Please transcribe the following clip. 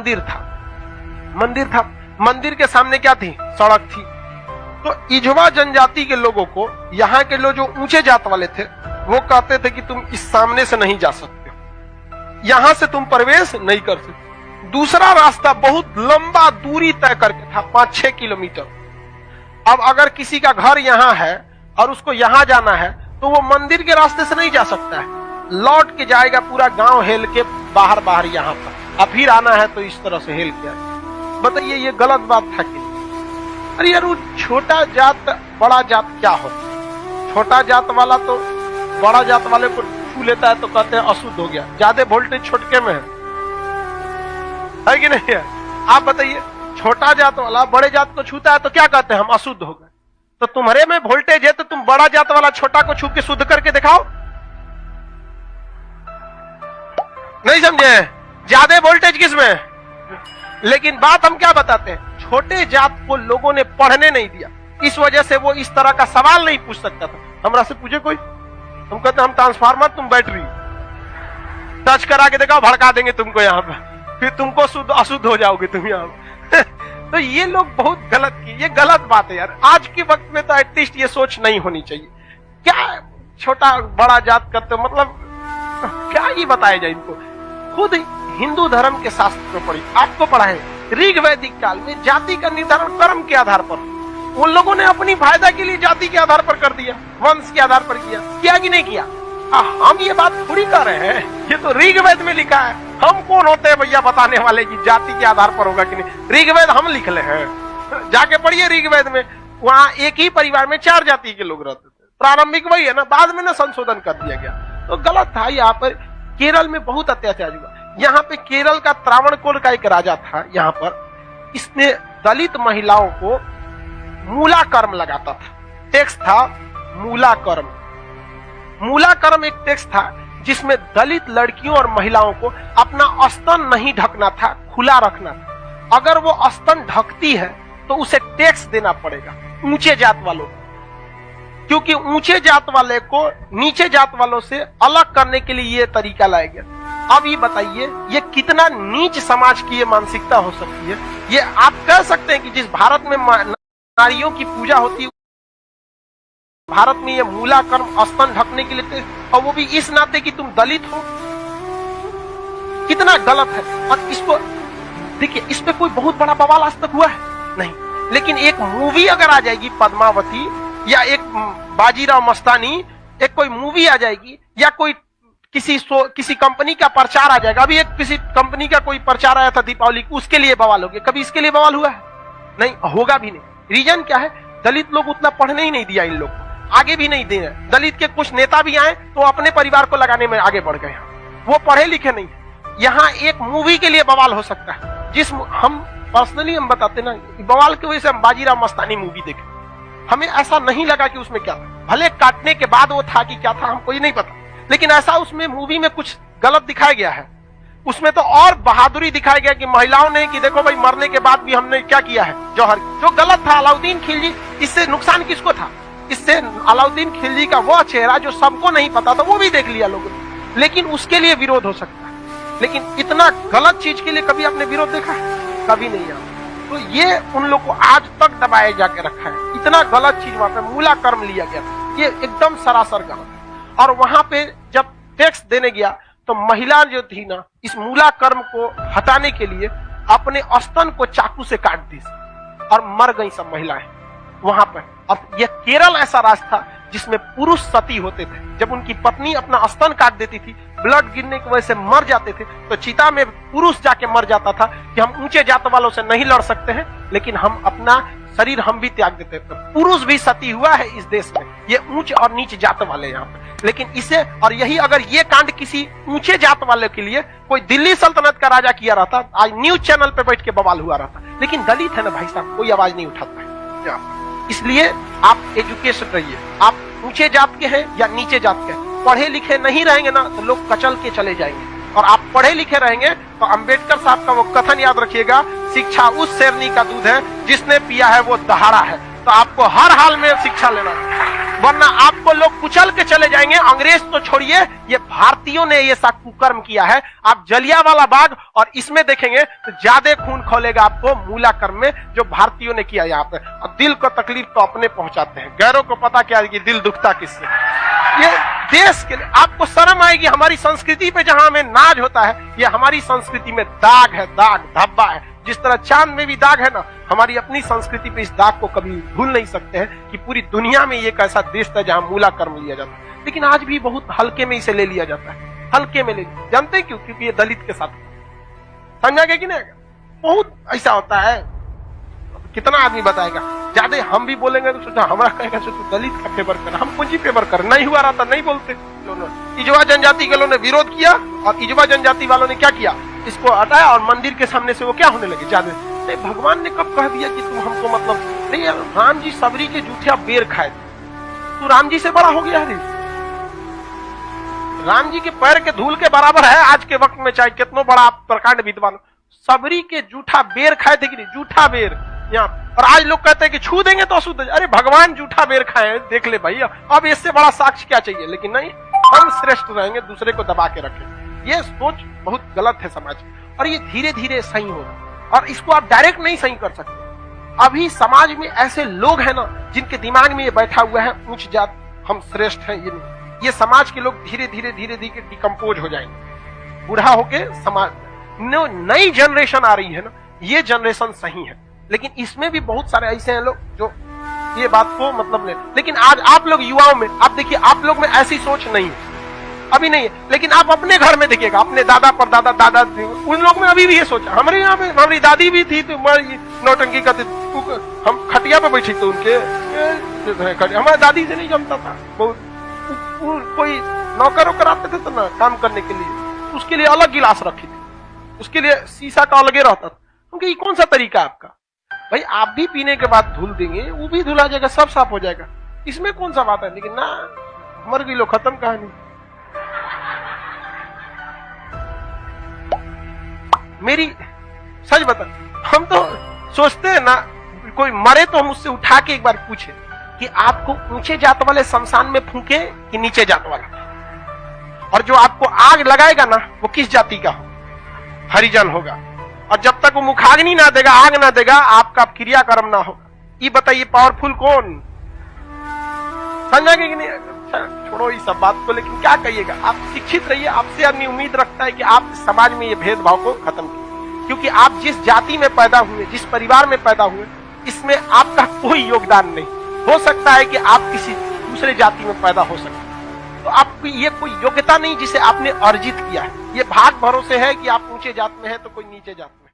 मंदिर था। मंदिर के सामने क्या थी? सड़क थी। तो इजवा जनजाति के लोगों को, यहाँ के लोग जो ऊंचे जात वाले थे, वो कहते थे कि तुम इस सामने से नहीं जा सकते, यहां से तुम प्रवेश नहीं कर सकते। दूसरा रास्ता बहुत लंबा दूरी तय करके था, 5-6 किलोमीटर। अब अगर किसी का घर यहां है और उसको यहां जाना है तो वो मंदिर के रास्ते से नहीं जा सकता है, लौट के जाएगा पूरा गांव हेल के बाहर यहां पर, अब फिर आना है तो इस तरह से हेल के आए। बताइए ये गलत बात था कि? अरे यार, वो छोटा जात बड़ा जात क्या हो? छोटा जात वाला तो बड़ा जात वाले को छू लेता है तो कहते हैं अशुद्ध हो गया, ज्यादा वोल्टेज छोटके में है कि नहीं है? आप बताइए, छोटा जात वाला बड़े जात को छूता है तो क्या कहते हैं? हम अशुद्ध हो गए। तो तुम्हारे में वोल्टेज है तो तुम बड़ा जात वाला छोटा को छू के शुद्ध करके दिखाओ। नहीं समझे? ज्यादा वोल्टेज किसमें? लेकिन बात हम क्या बताते हैं, छोटे जात को लोगों ने पढ़ने नहीं दिया, इस वजह से वो इस तरह का सवाल नहीं पूछ सकता था। हमरा से पूछे कोई, हम कहते हम ट्रांसफार्मर, तुम बैटरी, टच करा के दिखाओ, भड़का देंगे तुमको यहाँ पर, फिर तुमको शुद्ध अशुद्ध हो जाओगे तुम यहाँ पर। तो ये लोग बहुत गलत की, ये गलत बात है यार। आज के वक्त में तो एटलीस्ट ये सोच नहीं होनी चाहिए। क्या छोटा बड़ा जात करते, मतलब क्या ही बताया जाए इनको? खुद हिंदू धर्म के शास्त्र में पढ़ी, आपको पढ़ा है, ऋग वैदिक काल में जाति का निर्धारण कर्म के आधार पर, उन लोगों ने अपनी फायदा के लिए जाति के आधार पर कर दिया, वंश के आधार पर किया कि नहीं किया? हम ये बात थोड़ी कर रहे हैं, ये तो ऋग्वेद में लिखा है। हम कौन होते हैं भैया बताने वाले कि जाति के आधार पर होगा कि नहीं? ऋग्वेद हम लिख ले हैं, जाके पढ़िए ऋग्वेद में। वहां एक ही परिवार में 4 जाति के लोग रहते थे, प्रारंभिक वही है ना, बाद में ना संशोधन कर दिया गया, तो गलत था। यहाँ पर केरल में बहुत अत्याचार हुआ। यहाँ पे केरल का त्रावणकोर का एक राजा था, यहाँ पर इसने दलित महिलाओं को मूला कर्म लगाता था। टैक्स था मूला कर्म। मूला कर्म एक टैक्स था जिसमें दलित लड़कियों और महिलाओं को अपना स्तन नहीं ढकना था, खुला रखना था। अगर वो स्तन ढकती है तो उसे टैक्स देना पड़ेगा ऊंचे जात वालों को, क्योंकि ऊंचे जात वाले को नीचे जात वालों से अलग करने के लिए ये तरीका लाया गया। अब ये बताइए, ये कितना नीच समाज की ये मानसिकता हो सकती है? ये आप कह सकते हैं कि जिस भारत में नारियों की पूजा होती है, भारत में ये मूला कर्म स्तन ढकने के लिए, और वो भी इस नाते कि तुम दलित हो, कितना गलत है। और इसको देखिए, इस पे कोई बहुत बड़ा बवाल आज तक हुआ है नहीं, लेकिन एक मूवी अगर आ जाएगी पद्मावती, या एक बाजीराव मस्तानी, एक कोई मूवी आ जाएगी, या कोई किसी कंपनी का प्रचार आ जाएगा। अभी एक किसी कंपनी का कोई प्रचार आया था दीपावली, उसके लिए बवाल हो गया। कभी इसके लिए बवाल हुआ है? नहीं, होगा भी नहीं। रीजन क्या है? दलित लोग उतना पढ़ने ही नहीं दिया इन लोग को, आगे भी नहीं दे रहे। दलित के कुछ नेता भी आए तो अपने परिवार को लगाने में आगे बढ़ गए, वो पढ़े लिखे नहीं। यहाँ एक मूवी के लिए बवाल हो सकता है, जिस हम पर्सनली हम बताते ना, बवाल की वजह से हम बाजीराव मस्तानी मूवी देखे, हमें ऐसा नहीं लगा कि उसमें क्या था। भले काटने के बाद वो था कि क्या था हमको ये नहीं पता, लेकिन ऐसा उसमें मूवी में कुछ गलत दिखाया गया है। उसमें तो और बहादुरी दिखाया गया कि महिलाओं ने, कि देखो भाई मरने के बाद भी हमने क्या किया है, जौहर, जो गलत था। अलाउद्दीन खिलजी, इससे नुकसान किसको था? इससे अलाउद्दीन खिलजी का वो चेहरा जो सबको नहीं पता था, वो भी देख लिया लोगों ने, लेकिन उसके लिए विरोध हो सकता है। लेकिन इतना गलत चीज के लिए कभी आपने विरोध देखा है? कभी नहीं आया। तो ये उन लोग को आज तक दबाए जाके रखा है। इतना गलत चीज वहां पे मूला कर्म लिया गया, ये एकदम सरासर गलत है। और वहां पे जब टैक्स देने गया तो महिला जो थी ना, इस मूला कर्म को हटाने के लिए अपने स्तन को चाकू से काट दी और मर गई सब महिलाएं वहां पर। अब यह केरल ऐसा राज्य था जिसमें पुरुष सती होते थे। जब उनकी पत्नी अपना स्तन काट देती थी, ब्लड गिरने की वजह से मर जाते थे, तो चिता में पुरुष जाके मर जाता था कि हम ऊंचे जात वालों से नहीं लड़ सकते हैं, लेकिन हम अपना शरीर हम भी त्याग देते थे। पुरुष भी सती हुआ है इस देश में, ये ऊंच और नीच जात वाले यहाँ पे। लेकिन इसे, और यही अगर ये कांड किसी ऊंचे जात वाले के लिए कोई दिल्ली सल्तनत का राजा किया रहता, आज न्यूज चैनल पे बैठ के बवाल हुआ रहता। लेकिन दलित है ना भाई साहब, कोई आवाज नहीं उठाता है। इसलिए आप एजुकेशन रहिए, आप ऊंचे जात के हैं या नीचे जात के हैं, पढ़े लिखे नहीं रहेंगे ना तो लोग कचल के चले जाएंगे। और आप पढ़े लिखे रहेंगे तो अंबेडकर साहब का वो कथन याद रखिएगा, शिक्षा उस शेरनी का दूध है जिसने पिया है वो दहाड़ा है। तो आपको हर हाल में शिक्षा लेना है। वरना आपको लोग कुचल के चले जाएंगे। अंग्रेज तो छोड़िए, ये भारतीयों ने ये सा कुकर्म किया है। आप जलियांवाला बाग और इसमें देखेंगे तो ज्यादा खून खौलेगा आपको मूला कर्म में, जो भारतीयों ने किया यहाँ पे। और दिल को तकलीफ तो अपने पहुंचाते हैं, गैरों को पता क्या है कि दिल दुखता किससे। ये देश के लिए आपको शर्म आएगी। हमारी संस्कृति पे जहां हमें नाज होता है, ये हमारी संस्कृति में दाग है, दाग धब्बा है। जिस तरह चांद में भी दाग है ना, हमारी अपनी संस्कृति पे इस दाग को कभी भूल नहीं सकते हैं कि पूरी दुनिया में ये एक ऐसा देश था जहां मूला कर्म लिया जाता है। लेकिन आज भी बहुत हल्के में इसे ले लिया जाता है, हल्के में ले लिया। जानते हैं क्यों? क्योंकि ये दलित के साथ, समझा गया कि नहीं? बहुत ऐसा होता है। कितना आदमी बताएगा? ज्यादा हम भी बोलेंगे तो सोचा हमारा कहेगा तू दलित का फेवर कर, हम कुछ ही फेवर कर। नहीं हुआ रहा था, नहीं बोलते। इजवा जनजाति के लोगों ने विरोध किया और इजवा जनजाति वालों ने क्या किया, इसको हटाया और मंदिर के सामने से वो क्या होने लगे ज्यादा। नहीं, भगवान ने कब कह दिया कि तुम हमको मतलब नहीं। राम जी सबरी के जूठे बेर खाए थे, तू राम जी से बड़ा हो गया है। राम जी के पैर के धूल के बराबर है आज के वक्त में, चाहे कितना बड़ा प्रकांड विद्वान। सबरी के जूठा बेर खाए थे कि नहीं? जूठा बेर यहाँ। और आज लोग कहते हैं कि छू देंगे तो अशुद्ध। अरे भगवान जूठा बेर खाए, देख ले भैया, अब इससे बड़ा साक्ष्य क्या चाहिए। लेकिन नहीं, हम श्रेष्ठ रहेंगे, दूसरे को दबा के रखें। ये सोच बहुत गलत है समाज, और ये धीरे धीरे सही होगा। और इसको आप डायरेक्ट नहीं सही कर सकते। अभी समाज में ऐसे लोग हैं ना, जिनके दिमाग में ये बैठा हुआ है उच्च जात, हम श्रेष्ठ हैं। ये नहीं, ये समाज के लोग धीरे धीरे डिकम्पोज हो जाएंगे। बूढ़ा होके समाज नई जनरेशन आ रही है ना, ये जनरेशन सही है। लेकिन इसमें भी बहुत सारे ऐसे हैं लोग जो ये बात को मतलब ले। लेकिन आज आप लोग युवाओं में, आप देखिए, आप लोग में ऐसी सोच नहीं है, अभी नहीं है। लेकिन आप अपने घर में देखिएगा, अपने दादा परदादा, दादा, उन लोग में अभी भी ये सोचा। हमारे यहाँ पे हमारी दादी भी थी तो नौटंकी करती, हम खटिया पे बैठी तो उनके, हमारी दादी से नहीं जमता था। बहुत कोई नौकर वोकर आते थे तो ना काम करने के लिए, उसके लिए अलग गिलास रखी थी, उसके लिए शीशा का अलगे रहता था। क्योंकि ये कौन सा तरीका आपका भाई? आप भी पीने के बाद धुल देंगे, वो भी धुला जाएगा, सब साफ हो जाएगा, इसमें कौन सा बात है। लेकिन ना, मर गई लो, खत्म कहानी। मेरी सच बता, हम तो सोचते हैं ना, कोई मरे तो हम उससे उठा के एक बार पूछे कि आपको ऊंचे जात वाले शमशान में फूके कि नीचे जात वाला, और जो आपको आग लगाएगा ना वो किस जाति का हो? हरिजन होगा। और जब तक वो मुखाग्नि ना देगा, आग ना देगा, आपका क्रियाकर्म ना होगा। ये बताइए पावरफुल कौन? समझा कि नहीं? छोड़ो इस सब बात को। लेकिन क्या कहिएगा, आप शिक्षित रहिए। आपसे आदमी उम्मीद रखता है कि आप समाज में ये भेदभाव को खत्म कीजिए। क्योंकि आप जिस जाति में पैदा हुए, जिस परिवार में पैदा हुए, इसमें आपका कोई योगदान नहीं। हो सकता है कि आप किसी दूसरे जाति में पैदा हो सकते, तो आपकी ये कोई योग्यता नहीं जिसे आपने अर्जित किया है। ये भाग भरोसे है कि आप ऊंचे जात में है तो कोई नीचे जात में।